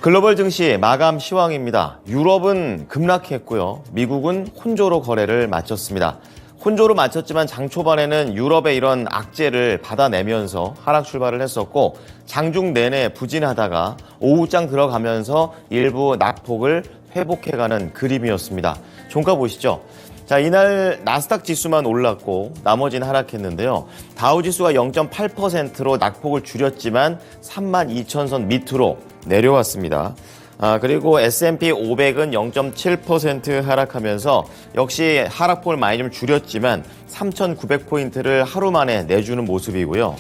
글로벌 증시 마감 시황입니다. 유럽은 급락했고요. 미국은 혼조로 거래를 마쳤습니다. 혼조로 마쳤지만 장 초반에는 유럽의 이런 악재를 받아내면서 하락 출발을 했었고 장중 내내 부진하다가 오후장 들어가면서 일부 낙폭을 회복해가는 그림이었습니다. 종가 보시죠. 자, 이날 나스닥 지수만 올랐고 나머지는 하락했는데요. 다우 지수가 0.8%로 낙폭을 줄였지만 32,000선 밑으로 내려왔습니다. 그리고 S&P 500은 0.7% 하락하면서 역시 하락폭을 많이 좀 줄였지만 3,900포인트를 하루 만에 내주는 모습이고요.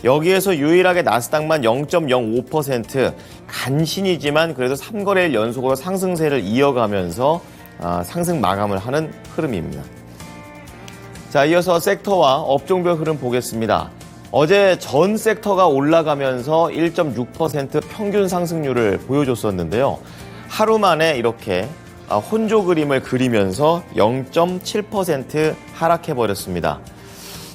여기에서 유일하게 나스닥만 0.05% 간신이지만 그래도 3거래일 연속으로 상승세를 이어가면서 상승 마감을 하는 흐름입니다. 자, 이어서 섹터와 업종별 흐름 보겠습니다. 어제 전 섹터가 올라가면서 1.6% 평균 상승률을 보여줬었는데요. 하루 만에 이렇게 혼조 그림을 그리면서 0.7% 하락해버렸습니다.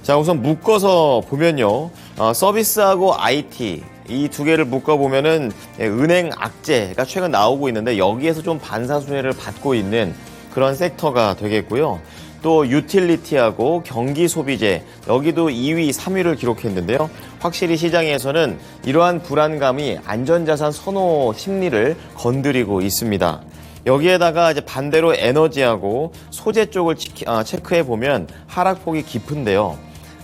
자, 우선 묶어서 보면요. 서비스하고 IT 이 두 개를 묶어보면은 은행 악재가 최근 나오고 있는데 여기에서 좀 반사수혜를 받고 있는 그런 섹터가 되겠고요. 또 유틸리티하고 경기소비재 여기도 2위, 3위를 기록했는데요. 확실히 시장에서는 이러한 불안감이 안전자산 선호 심리를 건드리고 있습니다. 여기에다가 이제 반대로 에너지하고 소재 쪽을 체크해 보면 하락폭이 깊은데요.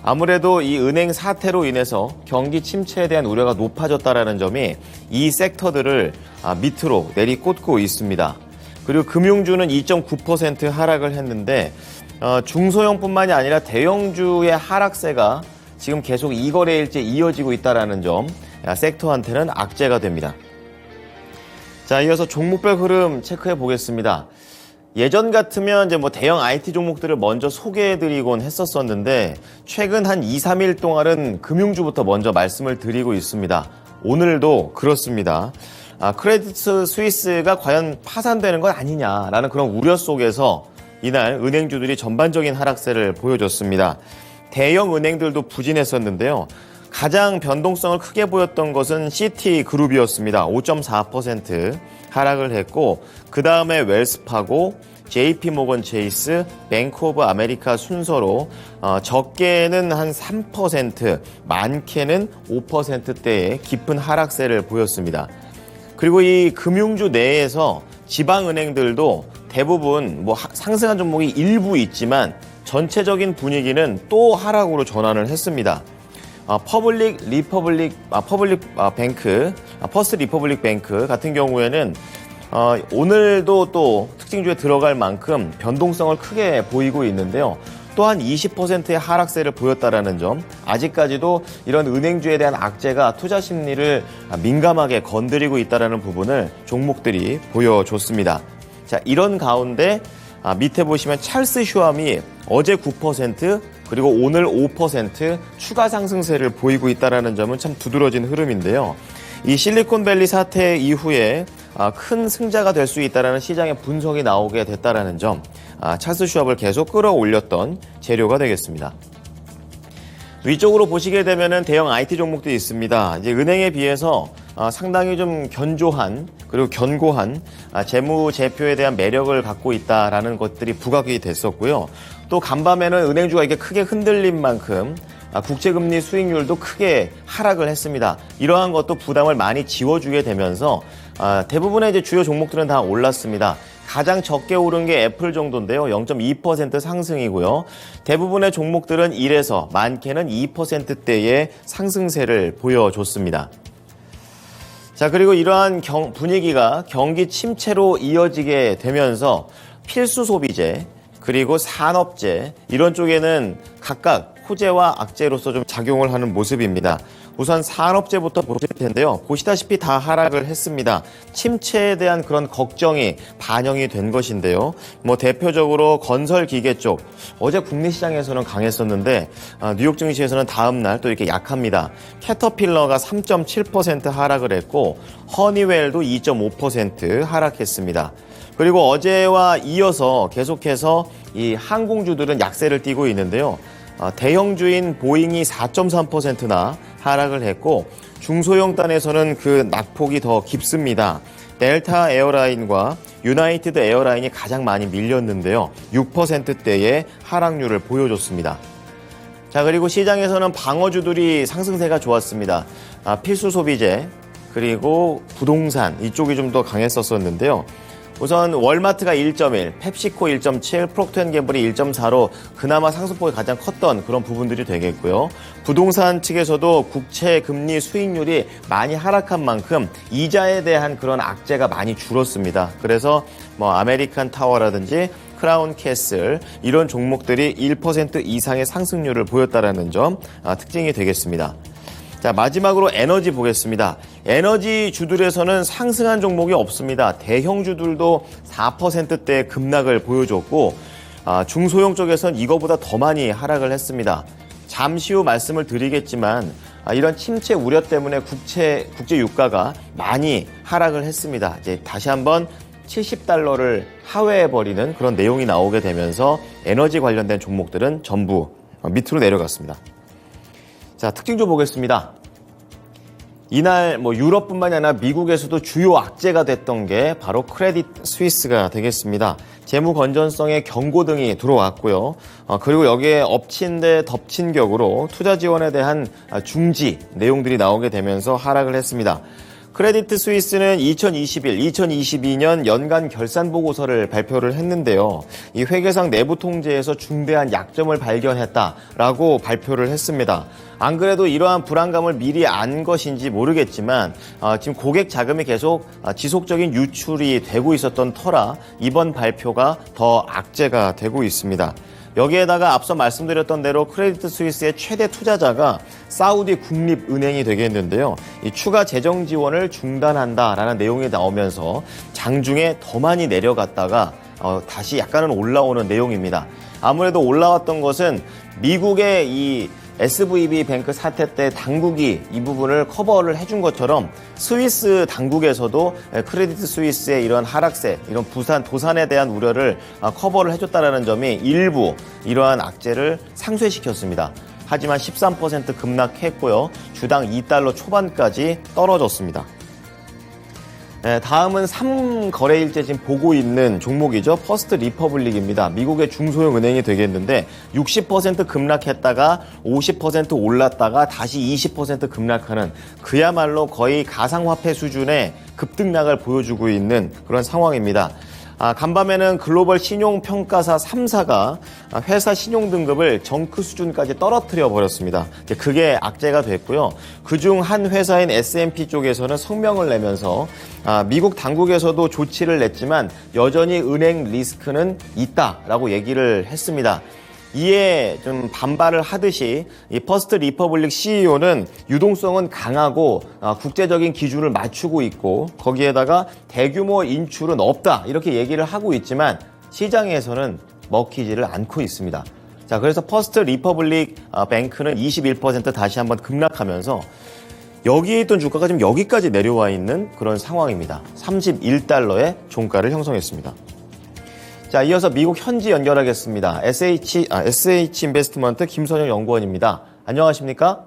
아무래도 이 은행 사태로 인해서 경기 침체에 대한 우려가 높아졌다라는 점이 이 섹터들을 밑으로 내리꽂고 있습니다. 그리고 금융주는 2.9% 하락을 했는데 중소형뿐만이 아니라 대형주의 하락세가 지금 계속 2거래일째 이어지고 있다는 점 섹터한테는 악재가 됩니다. 자, 이어서 종목별 흐름 체크해 보겠습니다. 예전 같으면 이제 대형 IT 종목들을 먼저 소개해드리곤 했었었는데 최근 한 2, 3일 동안은 금융주부터 먼저 말씀을 드리고 있습니다. 오늘도 그렇습니다. 크레디트 스위스가 과연 파산되는 건 아니냐라는 그런 우려 속에서 이날 은행주들이 전반적인 하락세를 보여줬습니다. 대형 은행들도 부진했었는데요. 가장 변동성을 크게 보였던 것은 시티그룹이었습니다. 5.4% 하락을 했고 그 다음에 웰스파고, JP모건 체이스, 뱅크 오브 아메리카 순서로 적게는 한 3%, 많게는 5%대의 깊은 하락세를 보였습니다. 그리고 이 금융주 내에서 지방은행들도 대부분 상승한 종목이 일부 있지만 전체적인 분위기는 또 하락으로 전환을 했습니다. 퍼스트 리퍼블릭 뱅크 같은 경우에는 오늘도 또 특징주에 들어갈 만큼 변동성을 크게 보이고 있는데요. 또한 20%의 하락세를 보였다라는 점, 아직까지도 이런 은행주에 대한 악재가 투자 심리를 민감하게 건드리고 있다는 부분을 종목들이 보여줬습니다. 자, 이런 가운데 밑에 보시면 찰스 슈왑이 어제 9% 그리고 오늘 5% 추가 상승세를 보이고 있다는 점은 참 두드러진 흐름인데요. 이 실리콘밸리 사태 이후에 큰 승자가 될 수 있다는 시장의 분석이 나오게 됐다는 점, 찰스 슈왑을 계속 끌어올렸던 재료가 되겠습니다. 위쪽으로 보시게 되면은 대형 IT 종목들이 있습니다. 이제 은행에 비해서 상당히 좀 견조한 그리고 견고한 재무 제표에 대한 매력을 갖고 있다라는 것들이 부각이 됐었고요. 또 간밤에는 은행주가 이게 크게 흔들린 만큼 국채금리 수익률도 크게 하락을 했습니다. 이러한 것도 부담을 많이 지워주게 되면서 대부분의 이제 주요 종목들은 다 올랐습니다. 가장 적게 오른 게 애플 정도인데요. 0.2% 상승이고요. 대부분의 종목들은 1에서 많게는 2%대의 상승세를 보여줬습니다. 자, 그리고 이러한 분위기가 경기 침체로 이어지게 되면서 필수 소비재 그리고 산업재 이런 쪽에는 각각 호재와 악재로서 좀 작용을 하는 모습입니다. 우선 산업재부터 보실 텐데요. 보시다시피 다 하락을 했습니다. 침체에 대한 그런 걱정이 반영이 된 것인데요. 대표적으로 건설기계 쪽 어제 국내 시장에서는 강했었는데 뉴욕 증시에서는 다음 날 또 이렇게 약합니다. 캐터필러가 3.7% 하락을 했고 허니웰도 2.5% 하락했습니다. 그리고 어제와 이어서 계속해서 이 항공주들은 약세를 띠고 있는데요. 대형주인 보잉이 4.3%나 하락을 했고 중소형 단에서는 그 낙폭이 더 깊습니다. 델타 에어라인과 유나이티드 에어라인이 가장 많이 밀렸는데요. 6%대의 하락률을 보여줬습니다. 자, 그리고 시장에서는 방어주들이 상승세가 좋았습니다. 필수 소비재, 그리고 부동산 이쪽이 좀 더 강했었는데요. 우선 월마트가 1.1, 펩시코 1.7, 프록트앤갬블이 1.4로 그나마 상승폭이 가장 컸던 그런 부분들이 되겠고요. 부동산 측에서도 국채 금리 수익률이 많이 하락한 만큼 이자에 대한 그런 악재가 많이 줄었습니다. 그래서 아메리칸 타워라든지 크라운 캐슬 이런 종목들이 1% 이상의 상승률을 보였다라는 점 특징이 되겠습니다. 자, 마지막으로 에너지 보겠습니다. 에너지 주들에서는 상승한 종목이 없습니다. 대형주들도 4%대 급락을 보여줬고 중소형 쪽에서는 이거보다 더 많이 하락을 했습니다. 잠시 후 말씀을 드리겠지만 이런 침체 우려 때문에 국제 유가가 많이 하락을 했습니다. 이제 다시 한번 $70를 하회해버리는 그런 내용이 나오게 되면서 에너지 관련된 종목들은 전부 밑으로 내려갔습니다. 자, 특징 좀 보겠습니다. 이날 유럽뿐만이 아니라 미국에서도 주요 악재가 됐던 게 바로 크레딧 스위스가 되겠습니다. 재무 건전성의 경고등이 들어왔고요. 그리고 여기에 엎친 데 덮친 격으로 투자 지원에 대한 중지 내용들이 나오게 되면서 하락을 했습니다. 크레디트 스위스는 2022년 연간 결산 보고서를 발표를 했는데요. 이 회계상 내부 통제에서 중대한 약점을 발견했다라고 발표를 했습니다. 안 그래도 이러한 불안감을 미리 안 것인지 모르겠지만 지금 고객 자금이 계속 지속적인 유출이 되고 있었던 터라 이번 발표가 더 악재가 되고 있습니다. 여기에다가 앞서 말씀드렸던 대로 크레디트 스위스의 최대 투자자가 사우디 국립은행이 되겠는데요. 이 추가 재정 지원을 중단한다라는 내용이 나오면서 장중에 더 많이 내려갔다가 다시 약간은 올라오는 내용입니다. 아무래도 올라왔던 것은 미국의 이 SVB 뱅크 사태 때 당국이 이 부분을 커버를 해준 것처럼 스위스 당국에서도 크레디트 스위스의 이런 하락세, 이런 도산에 대한 우려를 커버를 해줬다는 점이 일부 이러한 악재를 상쇄시켰습니다. 하지만 13% 급락했고요. 주당 $2 초반까지 떨어졌습니다. 다음은 3거래일째 지금 보고 있는 종목이죠. 퍼스트 리퍼블릭입니다. 미국의 중소형 은행이 되겠는데 60% 급락했다가 50% 올랐다가 다시 20% 급락하는 그야말로 거의 가상화폐 수준의 급등락을 보여주고 있는 그런 상황입니다. 간밤에는 글로벌 신용평가사 3사가 회사 신용등급을 정크 수준까지 떨어뜨려 버렸습니다. 그게 악재가 됐고요. 그중 한 회사인 S&P 쪽에서는 성명을 내면서 미국 당국에서도 조치를 냈지만 여전히 은행 리스크는 있다라고 얘기를 했습니다. 이에 좀 반발을 하듯이 이 퍼스트 리퍼블릭 CEO는 유동성은 강하고 국제적인 기준을 맞추고 있고 거기에다가 대규모 인출은 없다 이렇게 얘기를 하고 있지만 시장에서는 먹히지를 않고 있습니다. 자, 그래서 퍼스트 리퍼블릭 뱅크는 21% 다시 한번 급락하면서 여기에 있던 주가가 지금 여기까지 내려와 있는 그런 상황입니다. $31의 종가를 형성했습니다. 자, 이어서 미국 현지 연결하겠습니다. SH 인베스트먼트 김선영 연구원입니다. 안녕하십니까?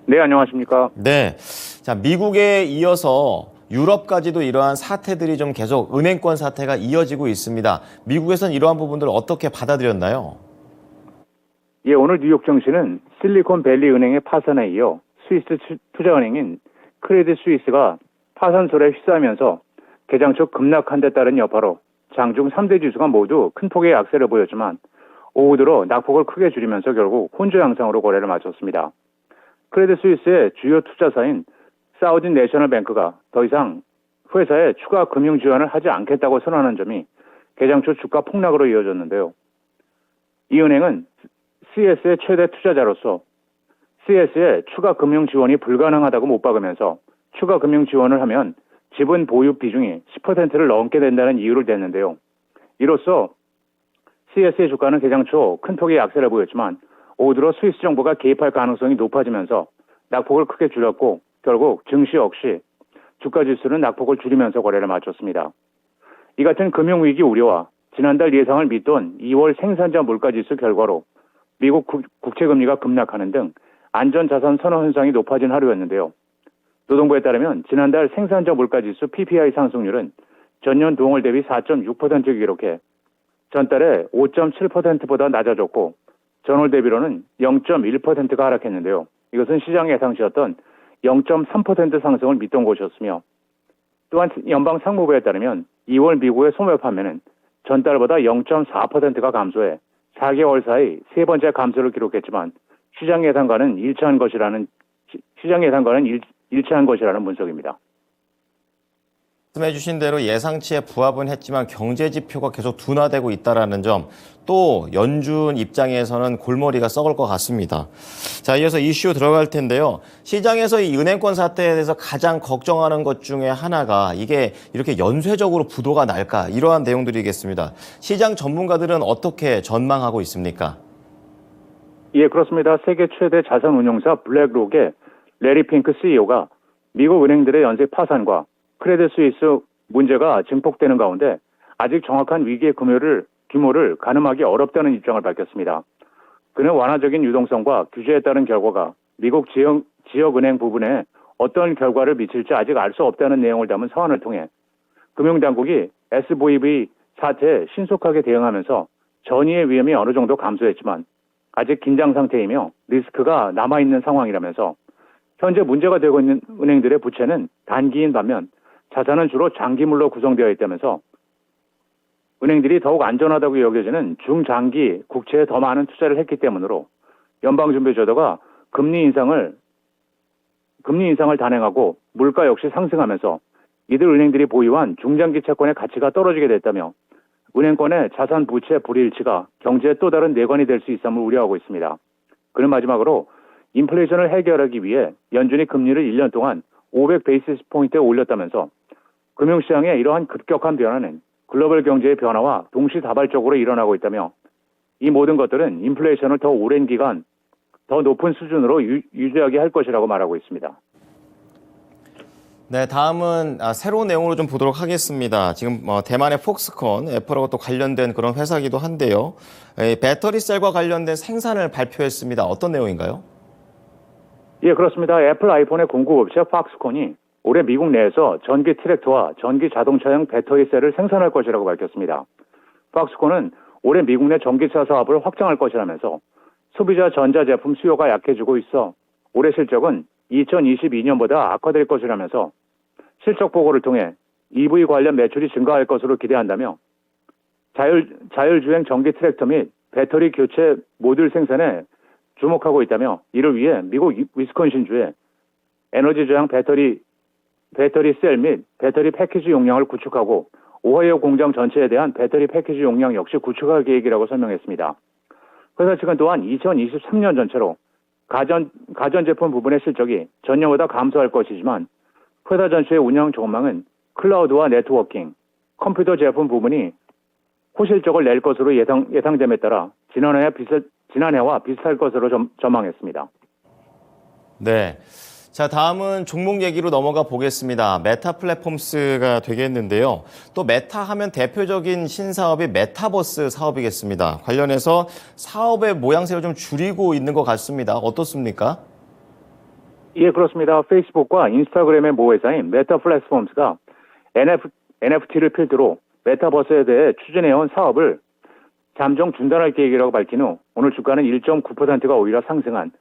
네, 안녕하십니까? 네. 자, 미국에 이어서 유럽까지도 이러한 사태들이 좀 계속 은행권 사태가 이어지고 있습니다. 미국에서는 이러한 부분들을 어떻게 받아들였나요? 예, 오늘 뉴욕 증시는 실리콘밸리 은행의 파산에 이어 스위스 투자은행인 크레딧 스위스가 파산설에 휩싸이면서 개장 초 급락한 데 따른 여파로 장중 3대 지수가 모두 큰 폭의 약세를 보였지만 오후 들어 낙폭을 크게 줄이면서 결국 혼조 양상으로 거래를 마쳤습니다. 크레딧 스위스의 주요 투자사인 사우디 내셔널 뱅크가 더 이상 회사에 추가 금융 지원을 하지 않겠다고 선언한 점이 개장 초 주가 폭락으로 이어졌는데요. 이 은행은 CS의 최대 투자자로서 CS의 추가 금융 지원이 불가능하다고 못 박으면서 추가 금융 지원을 하면 지분 보유 비중이 10%를 넘게 된다는 이유를 댔는데요. 이로써 CS의 주가는 개장 초 큰 폭의 약세를 보였지만 오후 들어 스위스 정부가 개입할 가능성이 높아지면서 낙폭을 크게 줄였고 결국 증시 역시 주가 지수는 낙폭을 줄이면서 거래를 마쳤습니다. 이 같은 금융위기 우려와 지난달 예상을 믿던 2월 생산자 물가지수 결과로 미국 국채금리가 급락하는 등 안전자산 선호 현상이 높아진 하루였는데요. 노동부에 따르면 지난달 생산자 물가지수 PPI 상승률은 전년 동월 대비 4.6%를 기록해 전달에 5.7%보다 낮아졌고 전월 대비로는 0.1%가 하락했는데요. 이것은 시장 예상치였던 0.3% 상승을 믿던 것이었으며 또한 연방 상무부에 따르면 2월 미국의 소매 판매는 전달보다 0.4%가 감소해 4개월 사이 세 번째 감소를 기록했지만 시장 예상과는 일치한 것이라는 분석입니다. 말씀해 주신 대로 예상치에 부합은 했지만 경제 지표가 계속 둔화되고 있다는 점, 또 연준 입장에서는 골머리가 썩을 것 같습니다. 자, 이어서 이슈 들어갈 텐데요. 시장에서 이 은행권 사태에 대해서 가장 걱정하는 것 중에 하나가 이게 이렇게 연쇄적으로 부도가 날까, 이러한 내용들이겠습니다. 시장 전문가들은 어떻게 전망하고 있습니까? 예, 그렇습니다. 세계 최대 자산운용사 블랙록의 레리 핑크 CEO가 미국 은행들의 연쇄 파산과 크레딧 스위스 문제가 증폭되는 가운데 아직 정확한 위기의 규모를 가늠하기 어렵다는 입장을 밝혔습니다. 그는 완화적인 유동성과 규제에 따른 결과가 미국 지역은행 부분에 어떤 결과를 미칠지 아직 알 수 없다는 내용을 담은 서한을 통해 금융당국이 SVB 사태에 신속하게 대응하면서 전이의 위험이 어느 정도 감소했지만 아직 긴장 상태이며 리스크가 남아있는 상황이라면서 현재 문제가 되고 있는 은행들의 부채는 단기인 반면 자산은 주로 장기물로 구성되어 있다면서 은행들이 더욱 안전하다고 여겨지는 중장기 국채에 더 많은 투자를 했기 때문으로 연방준비제도가 금리 인상을 단행하고 물가 역시 상승하면서 이들 은행들이 보유한 중장기 채권의 가치가 떨어지게 됐다며 은행권의 자산 부채 불일치가 경제의 또 다른 내관이 될 수 있음을 우려하고 있습니다. 그는 마지막으로 인플레이션을 해결하기 위해 연준이 금리를 1년 동안 500베이시스 포인트에 올렸다면서 금융시장의 이러한 급격한 변화는 글로벌 경제의 변화와 동시다발적으로 일어나고 있다며 이 모든 것들은 인플레이션을 더 오랜 기간 더 높은 수준으로 유지하게 할 것이라고 말하고 있습니다. 네, 다음은 새로운 내용으로 좀 보도록 하겠습니다. 지금 대만의 폭스콘, 애플하고 또 관련된 그런 회사이기도 한데요. 배터리 셀과 관련된 생산을 발표했습니다. 어떤 내용인가요? 예, 그렇습니다. 애플 아이폰의 공급업체 팍스콘이 올해 미국 내에서 전기 트랙터와 전기 자동차용 배터리 셀을 생산할 것이라고 밝혔습니다. 팍스콘은 올해 미국 내 전기차 사업을 확장할 것이라면서 소비자 전자제품 수요가 약해지고 있어 올해 실적은 2022년보다 악화될 것이라면서 실적 보고를 통해 EV 관련 매출이 증가할 것으로 기대한다며 자율주행 전기 트랙터 및 배터리 교체 모듈 생산에 주목하고 있다며 이를 위해 미국 위스콘신주에 에너지 저장 배터리 셀 및 배터리 패키지 용량을 구축하고 오하이오 공장 전체에 대한 배터리 패키지 용량 역시 구축할 계획이라고 설명했습니다. 회사 측은 또한 2023년 전체로 가전제품 부분의 실적이 전년보다 감소할 것이지만 회사 전체의 운영 전망은 클라우드와 네트워킹, 컴퓨터 제품 부분이 호실적을 낼 것으로 예상됨에 따라 지난해와 비슷할 것으로 전망했습니다. 네. 자, 다음은 종목 얘기로 넘어가 보겠습니다. 메타 플랫폼스가 되겠는데요. 또 메타 하면 대표적인 신사업이 메타버스 사업이겠습니다. 관련해서 사업의 모양새를 좀 줄이고 있는 것 같습니다. 어떻습니까? 예, 그렇습니다. 페이스북과 인스타그램의 모회사인 메타 플랫폼스가 NFT를 필두로 메타버스에 대해 추진해온 사업을 잠정 중단할 계획이라고 밝힌 후 오늘 주가는 1.9%가 오히려 상승한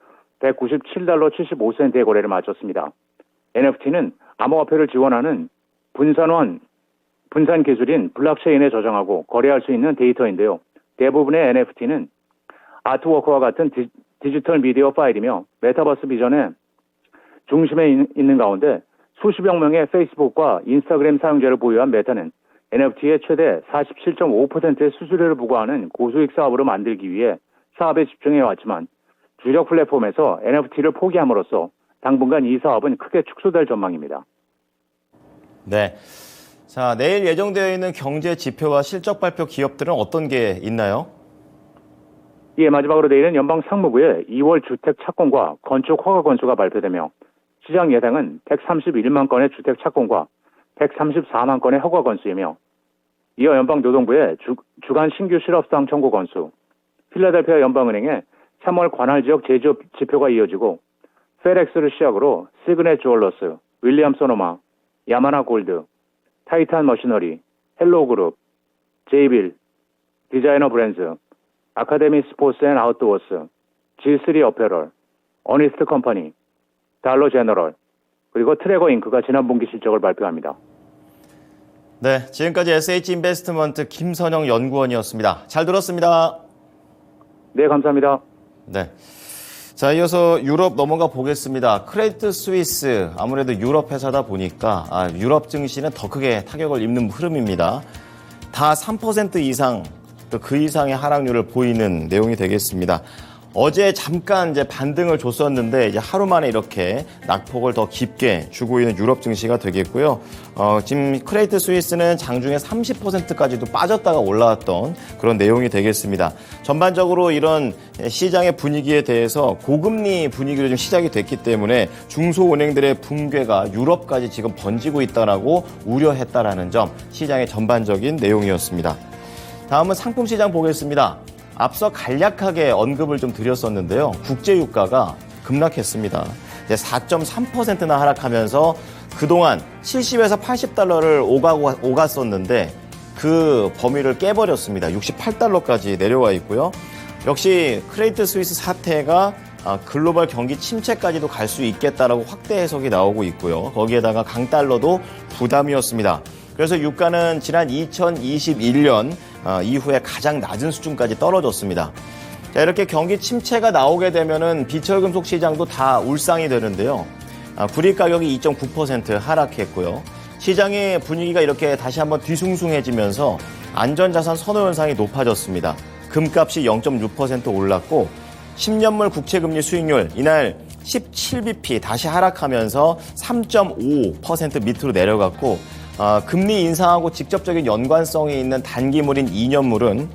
197달러 75센트의 거래를 마쳤습니다. NFT는 암호화폐를 지원하는 분산 기술인 블록체인에 저장하고 거래할 수 있는 데이터인데요. 대부분의 NFT는 아트워크와 같은 디지털 미디어 파일이며 메타버스 비전의 중심에 있는 가운데 수십억 명의 페이스북과 인스타그램 사용자를 보유한 메타는 NFT의 최대 47.5%의 수수료를 부과하는 고수익 사업으로 만들기 위해 사업에 집중해왔지만 주력 플랫폼에서 NFT를 포기함으로써 당분간 이 사업은 크게 축소될 전망입니다. 네. 자, 내일 예정되어 있는 경제 지표와 실적 발표 기업들은 어떤 게 있나요? 예, 마지막으로 내일은 연방 상무부의 2월 주택 착공과 건축 허가 건수가 발표되며 시장 예상은 131만 건의 주택 착공과 134만 건의 허가 건수이며 이어 연방 노동부의 주간 신규 실업상 청구 건수, 필라델피아 연방은행의 3월 관할 지역 제조업 지표가 이어지고 페덱스를 시작으로 시그넷 주얼러스, 윌리엄 소노마, 야마나 골드, 타이탄 머시너리, 헬로그룹, 제이빌, 디자이너 브랜즈, 아카데미 스포츠 앤 아웃도어스, G3 어페럴, 어니스트 컴퍼니, 달러 제너럴, 그리고 트레거 잉크가 지난 분기 실적을 발표합니다. 네, 지금까지 SH인베스트먼트 김선영 연구원이었습니다. 잘 들었습니다. 네, 감사합니다. 네. 자, 이어서 유럽 넘어가 보겠습니다. 크레디트 스위스, 아무래도 유럽 회사다 보니까 유럽 증시는 더 크게 타격을 입는 흐름입니다. 다 3% 이상, 또 그 이상의 하락률을 보이는 내용이 되겠습니다. 어제 잠깐 이제 반등을 줬었는데 이제 하루 만에 이렇게 낙폭을 더 깊게 주고 있는 유럽 증시가 되겠고요. 지금 크레디트 스위스는 장중에 30%까지도 빠졌다가 올라왔던 그런 내용이 되겠습니다. 전반적으로 이런 시장의 분위기에 대해서 고금리 분위기로 좀 시작이 됐기 때문에 중소은행들의 붕괴가 유럽까지 지금 번지고 있다라고 우려했다라는 점, 시장의 전반적인 내용이었습니다. 다음은 상품 시장 보겠습니다. 앞서 간략하게 언급을 좀 드렸었는데요. 국제유가가 급락했습니다. 이제 4.3%나 하락하면서 그동안 70에서 80달러를 오갔었는데 그 범위를 깨버렸습니다. 68달러까지 내려와 있고요. 역시 크레디트 스위스 사태가 글로벌 경기 침체까지도 갈 수 있겠다라고 확대 해석이 나오고 있고요. 거기에다가 강달러도 부담이었습니다. 그래서 유가는 지난 2021년 이후에 가장 낮은 수준까지 떨어졌습니다. 자, 이렇게 경기 침체가 나오게 되면은 비철금속 시장도 다 울상이 되는데요. 구리 가격이 2.9% 하락했고요. 시장의 분위기가 이렇게 다시 한번 뒤숭숭해지면서 안전자산 선호 현상이 높아졌습니다. 금값이 0.6% 올랐고 10년물 국채금리 수익률 이날 17bp 다시 하락하면서 3.5% 밑으로 내려갔고 금리 인상하고 직접적인 연관성이 있는 단기물인 2년물은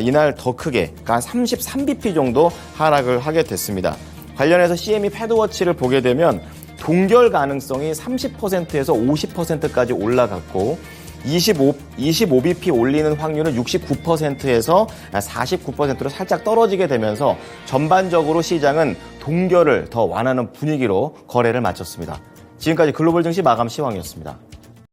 이날 더 크게 한 33bp 정도 하락을 하게 됐습니다. 관련해서 CME 패드워치를 보게 되면 동결 가능성이 30%에서 50%까지 올라갔고 25bp 올리는 확률은 69%에서 49%로 살짝 떨어지게 되면서 전반적으로 시장은 동결을 더 완화하는 분위기로 거래를 마쳤습니다. 지금까지 글로벌 증시 마감 시황이었습니다.